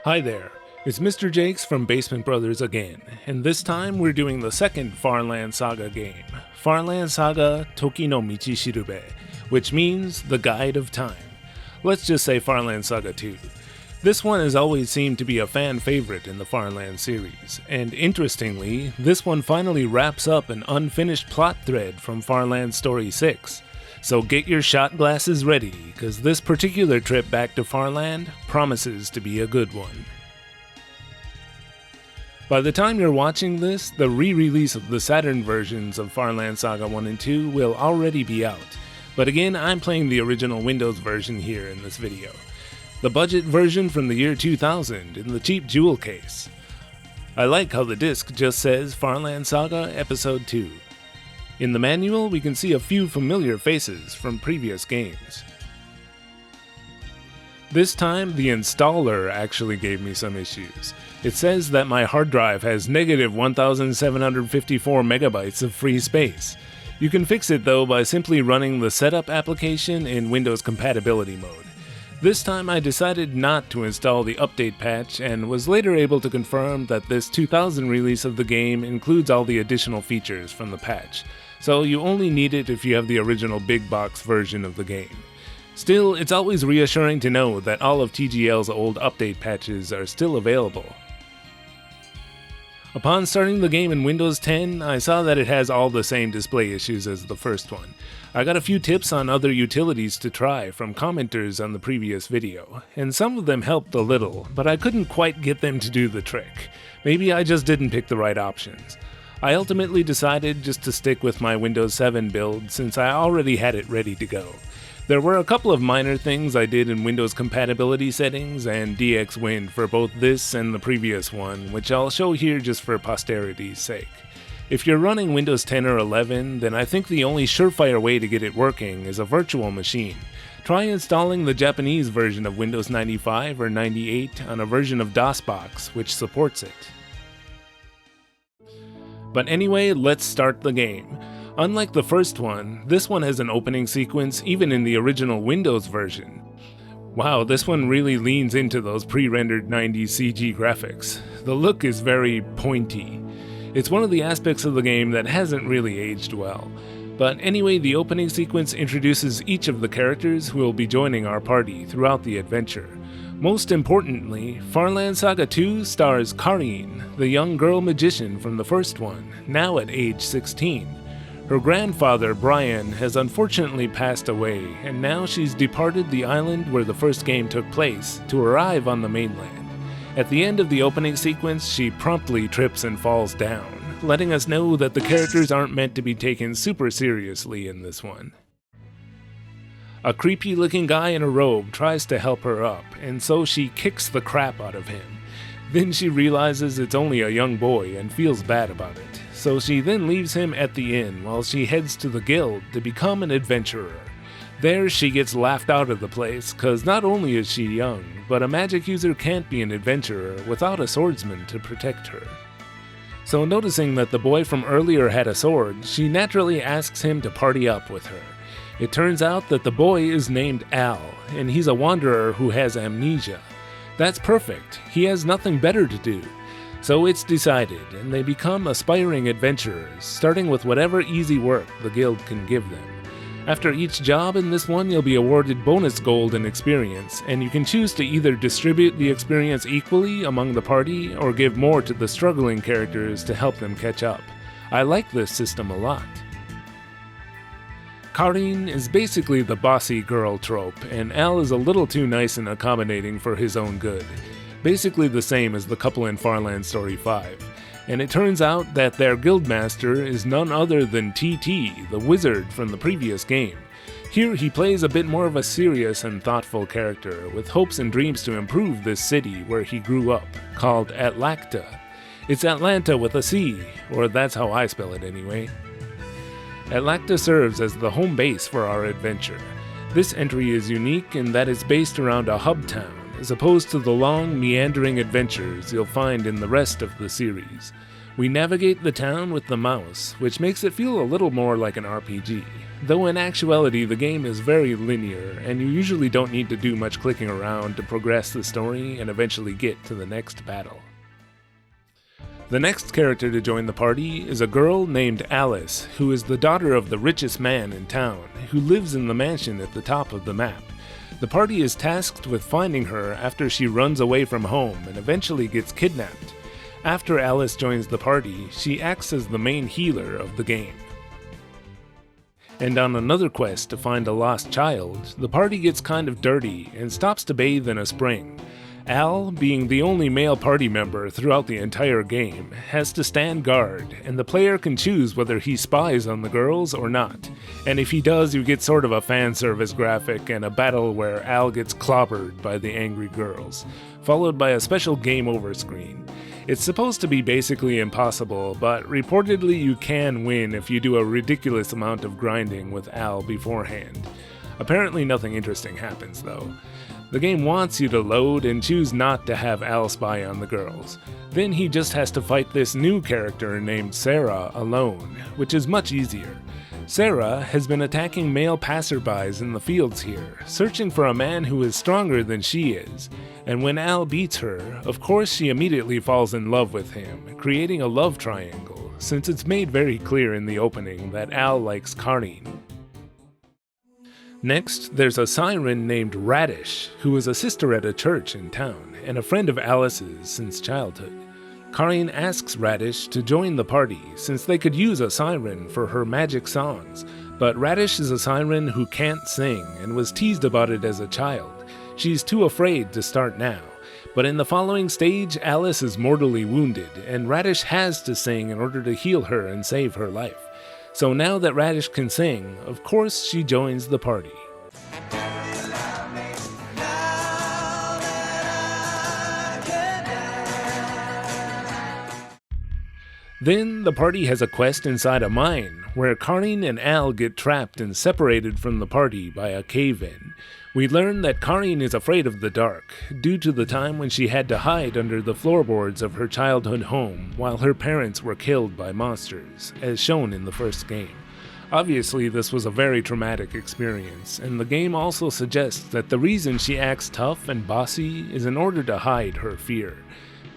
Hi there, it's Mr. Jakes from Basement Brothers again, and this time we're doing the second Farland Saga game, Farland Saga Toki no Michishirube, which means the Guide of Time. Let's just say Farland Saga 2. This one has always seemed to be a fan favorite in the Farland series, and interestingly, this one finally wraps up an unfinished plot thread from Farland Story 6. So get your shot glasses ready, because this particular trip back to Farland promises to be a good one. By the time you're watching this, the re-release of the Saturn versions of Farland Saga 1 and 2 will already be out, but again I'm playing the original Windows version here in this video. The budget version from the year 2000 in the cheap jewel case. I like how the disc just says Farland Saga Episode 2. In the manual, we can see a few familiar faces from previous games. This time, the installer actually gave me some issues. It says that my hard drive has negative 1,754 megabytes of free space. You can fix it though by simply running the setup application in Windows compatibility mode. This time I decided not to install the update patch and was later able to confirm that this 2000 release of the game includes all the additional features from the patch, so you only need it if you have the original big box version of the game. Still, it's always reassuring to know that all of TGL's old update patches are still available. Upon starting the game in Windows 10, I saw that it has all the same display issues as the first one. I got a few tips on other utilities to try from commenters on the previous video, and some of them helped a little, but I couldn't quite get them to do the trick. Maybe I just didn't pick the right options. I ultimately decided just to stick with my Windows 7 build since I already had it ready to go. There were a couple of minor things I did in Windows compatibility settings and DXWin for both this and the previous one, which I'll show here just for posterity's sake. If you're running Windows 10 or 11, then I think the only surefire way to get it working is a virtual machine. Try installing the Japanese version of Windows 95 or 98 on a version of DOSBox which supports it. But anyway, let's start the game. Unlike the first one, this one has an opening sequence even in the original Windows version. Wow, this one really leans into those pre-rendered 90s CG graphics. The look is very pointy. It's one of the aspects of the game that hasn't really aged well. But anyway, the opening sequence introduces each of the characters who will be joining our party throughout the adventure. Most importantly, Farland Saga 2 stars Karin, the young girl magician from the first one, now at age 16. Her grandfather, Brian, has unfortunately passed away, and now she's departed the island where the first game took place to arrive on the mainland. At the end of the opening sequence, she promptly trips and falls down, letting us know that the characters aren't meant to be taken super seriously in this one. A creepy-looking guy in a robe tries to help her up, and so she kicks the crap out of him. Then she realizes it's only a young boy and feels bad about it, so she then leaves him at the inn while she heads to the guild to become an adventurer. There she gets laughed out of the place, cause not only is she young, but a magic user can't be an adventurer without a swordsman to protect her. So noticing that the boy from earlier had a sword, she naturally asks him to party up with her. It turns out that the boy is named Al, and he's a wanderer who has amnesia. That's perfect, he has nothing better to do. So it's decided, and they become aspiring adventurers, starting with whatever easy work the guild can give them. After each job in this one, you'll be awarded bonus gold and experience, and you can choose to either distribute the experience equally among the party or give more to the struggling characters to help them catch up. I like this system a lot. Karin is basically the bossy girl trope, and Al is a little too nice and accommodating for his own good. Basically the same as the couple in Farland Story 5. And it turns out that their guildmaster is none other than TT, the wizard from the previous game. Here he plays a bit more of a serious and thoughtful character, with hopes and dreams to improve this city where he grew up, called Atlacta. It's Atlanta with a C, or that's how I spell it anyway. Atlacta serves as the home base for our adventure. This entry is unique in that it's based around a hub town, as opposed to the long, meandering adventures you'll find in the rest of the series. We navigate the town with the mouse, which makes it feel a little more like an RPG, though in actuality the game is very linear and you usually don't need to do much clicking around to progress the story and eventually get to the next battle. The next character to join the party is a girl named Alice, who is the daughter of the richest man in town, who lives in the mansion at the top of the map. The party is tasked with finding her after she runs away from home and eventually gets kidnapped. After Alice joins the party, she acts as the main healer of the game. And on another quest to find a lost child, the party gets kind of dirty and stops to bathe in a spring. Al, being the only male party member throughout the entire game, has to stand guard, and the player can choose whether he spies on the girls or not. And if he does, you get sort of a fan service graphic and a battle where Al gets clobbered by the angry girls, followed by a special game over screen. It's supposed to be basically impossible, but reportedly you can win if you do a ridiculous amount of grinding with Al beforehand. Apparently nothing interesting happens though. The game wants you to load and choose not to have Al spy on the girls. Then he just has to fight this new character named Sarah alone, which is much easier. Sarah has been attacking male passerbys in the fields here, searching for a man who is stronger than she is. And when Al beats her, of course she immediately falls in love with him, creating a love triangle, since it's made very clear in the opening that Al likes Karin. Next, there's a siren named Radish, who is a sister at a church in town, and a friend of Alice's since childhood. Karin asks Radish to join the party, since they could use a siren for her magic songs, but Radish is a siren who can't sing, and was teased about it as a child. She's too afraid to start now, but in the following stage, Alice is mortally wounded, and Radish has to sing in order to heal her and save her life. So now that Radish can sing, of course she joins the party. Then the party has a quest inside a mine, where Karin and Al get trapped and separated from the party by a cave-in. We learn that Karin is afraid of the dark, due to the time when she had to hide under the floorboards of her childhood home while her parents were killed by monsters, as shown in the first game. Obviously, this was a very traumatic experience, and the game also suggests that the reason she acts tough and bossy is in order to hide her fear.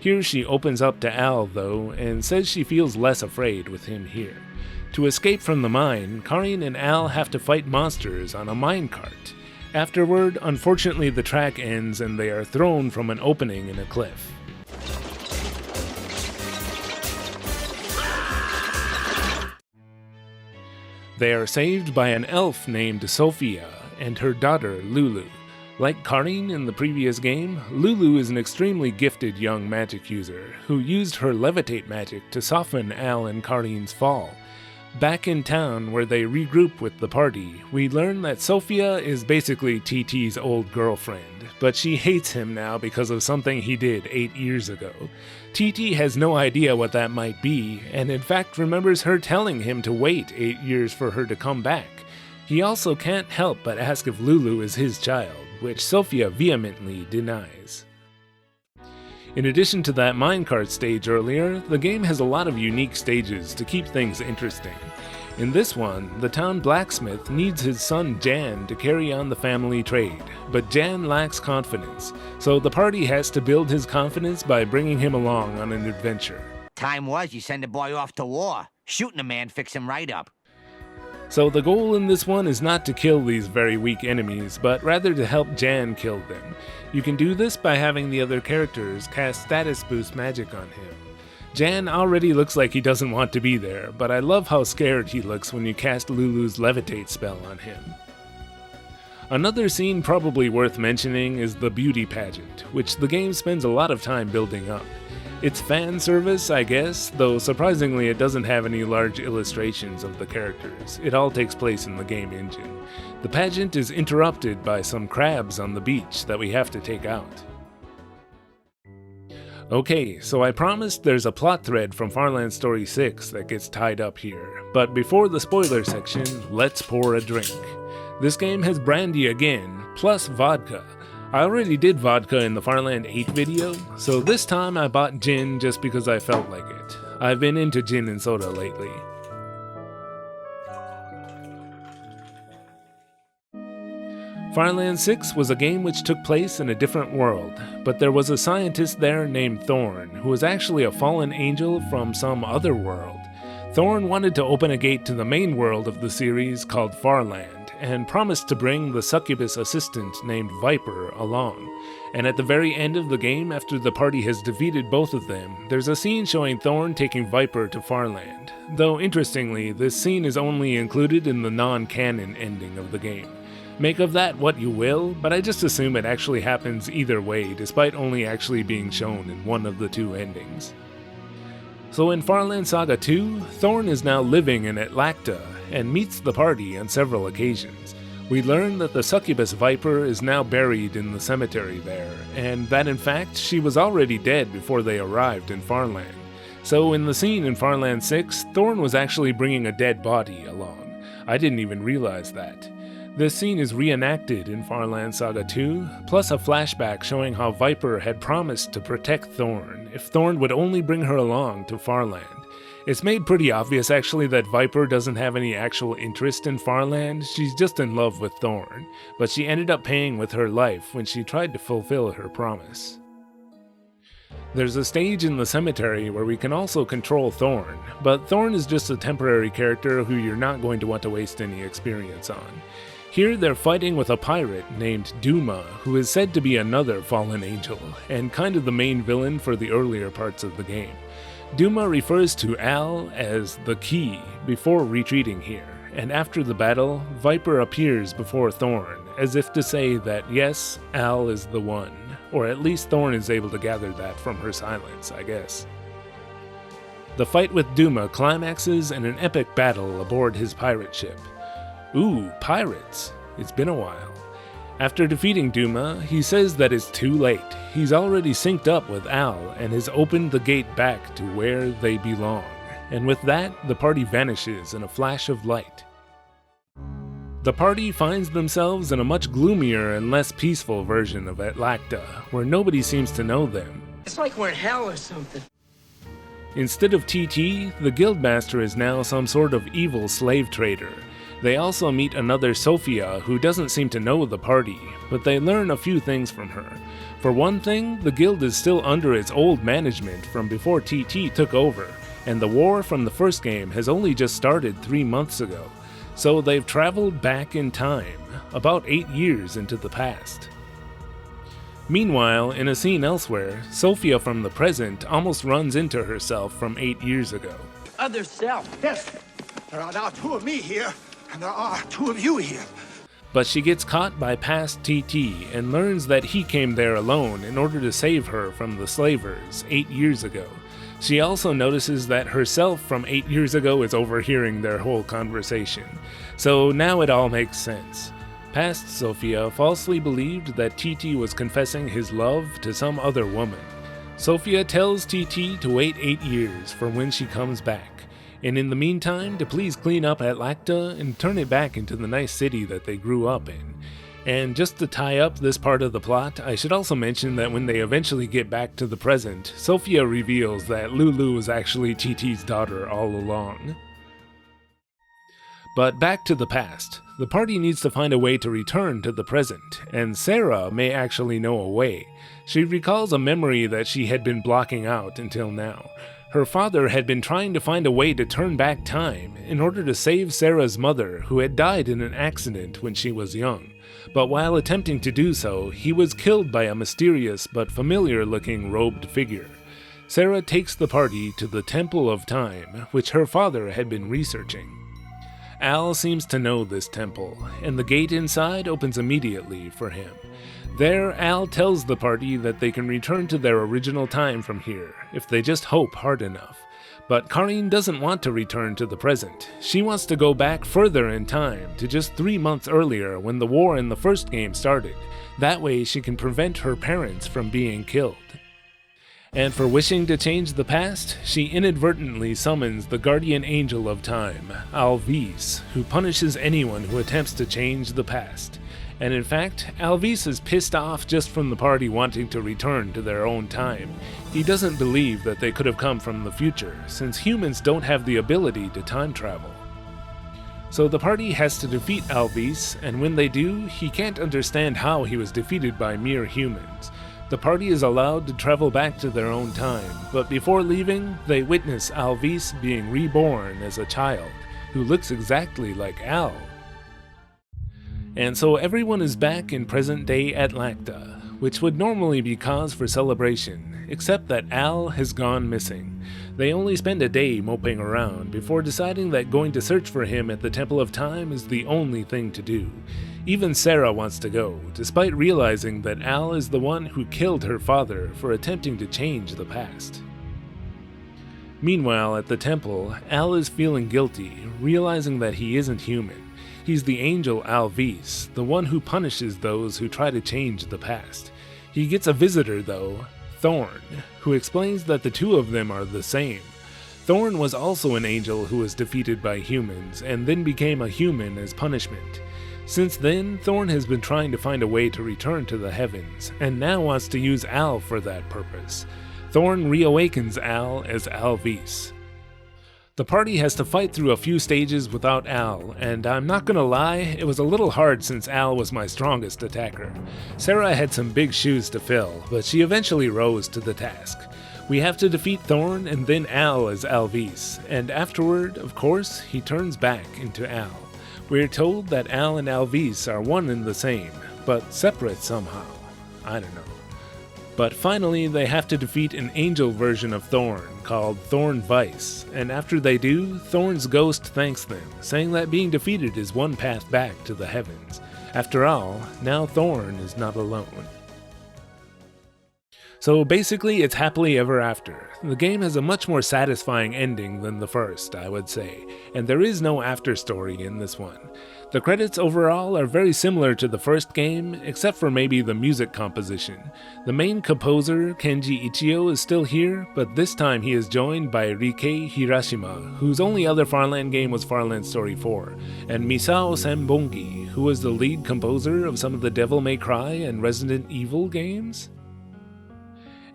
Here she opens up to Al, though, and says she feels less afraid with him here. To escape from the mine, Karin and Al have to fight monsters on a minecart. Afterward, unfortunately the track ends and they are thrown from an opening in a cliff. They are saved by an elf named Sophia and her daughter Lulu. Like Karin in the previous game, Lulu is an extremely gifted young magic user who used her levitate magic to soften Al and Karin's fall. Back in town, where they regroup with the party, we learn that Sophia is basically TT's old girlfriend, but she hates him now because of something he did 8 years ago. TT has no idea what that might be, and in fact remembers her telling him to wait 8 years for her to come back. He also can't help but ask if Lulu is his child, which Sophia vehemently denies. In addition to that minecart stage earlier, the game has a lot of unique stages to keep things interesting. In this one, the town blacksmith needs his son Jan to carry on the family trade, but Jan lacks confidence, so the party has to build his confidence by bringing him along on an adventure. Time was you send a boy off to war. Shooting a man fix him right up. So the goal in this one is not to kill these very weak enemies, but rather to help Jan kill them. You can do this by having the other characters cast status boost magic on him. Jan already looks like he doesn't want to be there, but I love how scared he looks when you cast Lulu's levitate spell on him. Another scene probably worth mentioning is the beauty pageant, which the game spends a lot of time building up. It's fan service, I guess, though surprisingly it doesn't have any large illustrations of the characters. It all takes place in the game engine. The pageant is interrupted by some crabs on the beach that we have to take out. Okay, so I promised there's a plot thread from Farland Story 6 that gets tied up here, but before the spoiler section, let's pour a drink. This game has brandy again, plus vodka. I already did vodka in the Farland 8 video, so this time I bought gin just because I felt like it. I've been into gin and soda lately. Farland 6 was a game which took place in a different world, but there was a scientist there named Thorn, who was actually a fallen angel from some other world. Thorn wanted to open a gate to the main world of the series called Farland, and promised to bring the succubus assistant named Viper along. And at the very end of the game, after the party has defeated both of them, there's a scene showing Thorn taking Viper to Farland. Though interestingly, this scene is only included in the non-canon ending of the game. Make of that what you will, but I just assume it actually happens either way, despite only actually being shown in one of the two endings. So in Farland Saga 2, Thorn is now living in Atlacta, and meets the party on several occasions. We learn that the succubus Viper is now buried in the cemetery there, and that in fact she was already dead before they arrived in Farland. So in the scene in Farland 6, Thorn was actually bringing a dead body along. I didn't even realize that. This scene is reenacted in Farland Saga 2, plus a flashback showing how Viper had promised to protect Thorn if Thorn would only bring her along to Farland. It's made pretty obvious actually that Viper doesn't have any actual interest in Farland, she's just in love with Thorn, but she ended up paying with her life when she tried to fulfill her promise. There's a stage in the cemetery where we can also control Thorn, but Thorn is just a temporary character who you're not going to want to waste any experience on. Here they're fighting with a pirate named Duma, who is said to be another fallen angel, and kind of the main villain for the earlier parts of the game. Duma refers to Al as the key before retreating here, and after the battle, Viper appears before Thorn, as if to say that yes, Al is the one, or at least Thorn is able to gather that from her silence, I guess. The fight with Duma climaxes in an epic battle aboard his pirate ship. Ooh, pirates. It's been a while. After defeating Duma, he says that it's too late. He's already synced up with Al and has opened the gate back to where they belong. And with that, the party vanishes in a flash of light. The party finds themselves in a much gloomier and less peaceful version of Atlacta, where nobody seems to know them. It's like we're in hell or something. Instead of TT, the guildmaster is now some sort of evil slave trader. They also meet another Sophia who doesn't seem to know the party, but they learn a few things from her. For one thing, the guild is still under its old management from before TT took over, and the war from the first game has only just started 3 months ago. So they've traveled back in time, about 8 years into the past. Meanwhile, in a scene elsewhere, Sophia from the present almost runs into herself from 8 years ago. Other self. Yes, there are now 2 of me here, and there are 2 of you here. But she gets caught by past TT and learns that he came there alone in order to save her from the slavers 8 years ago. She also notices that herself from 8 years ago is overhearing their whole conversation. So now it all makes sense. Past Sophia falsely believed that TT was confessing his love to some other woman. Sophia tells TT to wait 8 years for when she comes back, and in the meantime to please clean up Atlacta and turn it back into the nice city that they grew up in. And just to tie up this part of the plot, I should also mention that when they eventually get back to the present, Sophia reveals that Lulu was actually TT's daughter all along. But back to the past. The party needs to find a way to return to the present, and Sarah may actually know a way. She recalls a memory that she had been blocking out until now. Her father had been trying to find a way to turn back time in order to save Sarah's mother, who had died in an accident when she was young. But while attempting to do so, he was killed by a mysterious but familiar-looking robed figure. Sarah takes the party to the Temple of Time, which her father had been researching. Al seems to know this temple, and the gate inside opens immediately for him. There, Al tells the party that they can return to their original time from here, if they just hope hard enough. But Karin doesn't want to return to the present. She wants to go back further in time, to just 3 months earlier when the war in the first game started. That way she can prevent her parents from being killed. And for wishing to change the past, she inadvertently summons the guardian angel of time, Alvis, who punishes anyone who attempts to change the past. And in fact, Alvis is pissed off just from the party wanting to return to their own time. He doesn't believe that they could have come from the future, since humans don't have the ability to time travel. So the party has to defeat Alvis, and when they do, he can't understand how he was defeated by mere humans. The party is allowed to travel back to their own time, but before leaving, they witness Alvis being reborn as a child, who looks exactly like Al. And so everyone is back in present-day Atlanta, which would normally be cause for celebration, except that Al has gone missing. They only spend a day moping around before deciding that going to search for him at the Temple of Time is the only thing to do. Even Sarah wants to go, despite realizing that Al is the one who killed her father for attempting to change the past. Meanwhile, at the temple, Al is feeling guilty, realizing that he isn't human. He's the angel Alvis, the one who punishes those who try to change the past. He gets a visitor though, Thorn, who explains that the two of them are the same. Thorn was also an angel who was defeated by humans, and then became a human as punishment. Since then, Thorn has been trying to find a way to return to the heavens, and now wants to use Al for that purpose. Thorn reawakens Al as Alvis. The party has to fight through a few stages without Al, and I'm not gonna lie, it was a little hard since Al was my strongest attacker. Sarah had some big shoes to fill, but she eventually rose to the task. We have to defeat Thorn and then Al as Alvis, and afterward, of course, he turns back into Al. We're told that Al and Alvis are one and the same, but separate somehow. I don't know. But finally, they have to defeat an angel version of Thorn called Thorn Vice, and after they do, Thorn's ghost thanks them, saying that being defeated is one path back to the heavens. After all, now Thorn is not alone. So basically, it's happily ever after. The game has a much more satisfying ending than the first, I would say, and there is no after story in this one. The credits overall are very similar to the first game, except for maybe the music composition. The main composer, Kenji Ichio, is still here, but this time he is joined by Rikei Hirashima, whose only other Farland game was Farland Story 4, and Misao Sambongi, who was the lead composer of some of the Devil May Cry and Resident Evil games.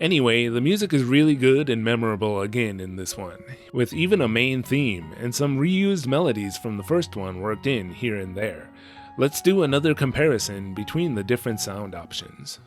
Anyway, the music is really good and memorable again in this one, with even a main theme and some reused melodies from the first one worked in here and there. Let's do another comparison between the different sound options.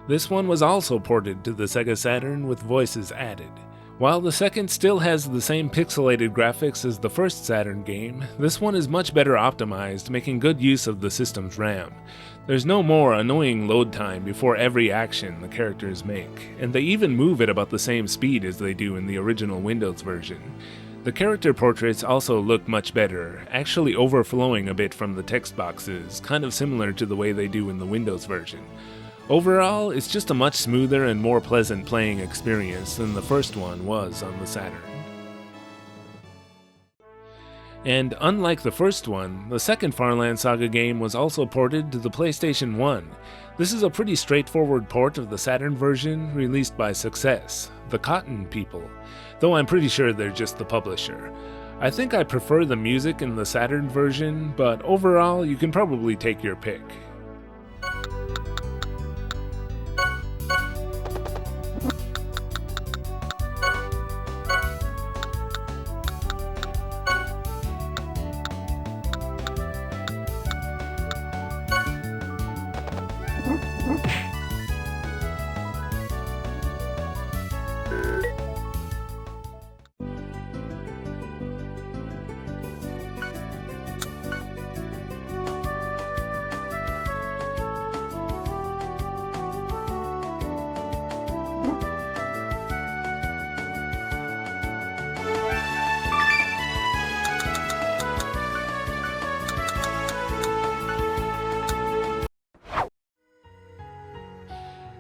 This one was also ported to the Sega Saturn with voices added. While the second still has the same pixelated graphics as the first Saturn game, this one is much better optimized, making good use of the system's RAM. There's no more annoying load time before every action the characters make, and they even move at about the same speed as they do in the original Windows version. The character portraits also look much better, actually overflowing a bit from the text boxes, kind of similar to the way they do in the Windows version. Overall, it's just a much smoother and more pleasant playing experience than the first one was on the Saturn. And unlike the first one, the second Farland Saga game was also ported to the PlayStation 1. This is a pretty straightforward port of the Saturn version released by Success, the Cotton people, though I'm pretty sure they're just the publisher. I think I prefer the music in the Saturn version, but overall you can probably take your pick.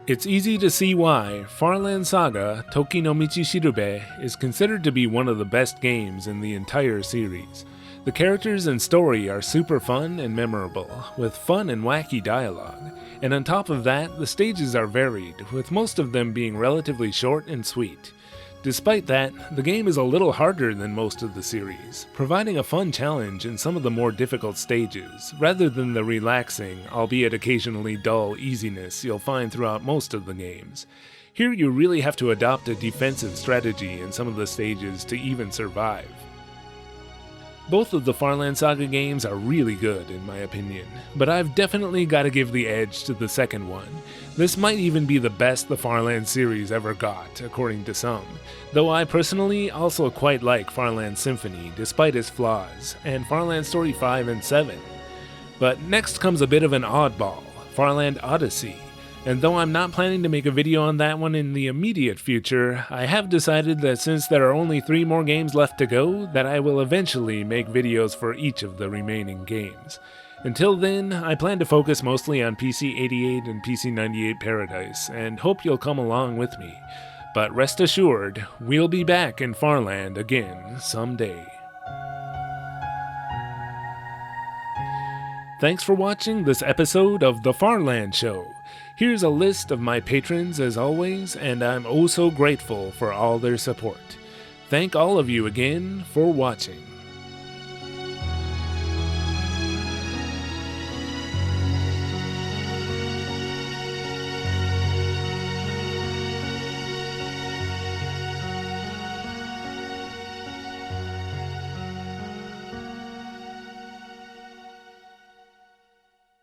It's easy to see why Farland Saga Toki no Michishirube is considered to be one of the best games in the entire series. The characters and story are super fun and memorable, with fun and wacky dialogue, and on top of that, the stages are varied, with most of them being relatively short and sweet. Despite that, the game is a little harder than most of the series, providing a fun challenge in some of the more difficult stages, rather than the relaxing, albeit occasionally dull, easiness you'll find throughout most of the games. Here you really have to adopt a defensive strategy in some of the stages to even survive. Both of the Farland Saga games are really good in my opinion, but I've definitely got to give the edge to the second one. This might even be the best the Farland series ever got, according to some, though I personally also quite like Farland Symphony despite its flaws, and Farland Story 5 and 7. But next comes a bit of an oddball, Farland Odyssey. And though I'm not planning to make a video on that one in the immediate future, I have decided that since there are only 3 more games left to go, that I will eventually make videos for each of the remaining games. Until then, I plan to focus mostly on PC-88 and PC-98 Paradise, and hope you'll come along with me. But rest assured, we'll be back in Farland again someday. Thanks for watching this episode of The Farland Show. Here's a list of my patrons as always, and I'm oh so grateful for all their support. Thank all of you again for watching.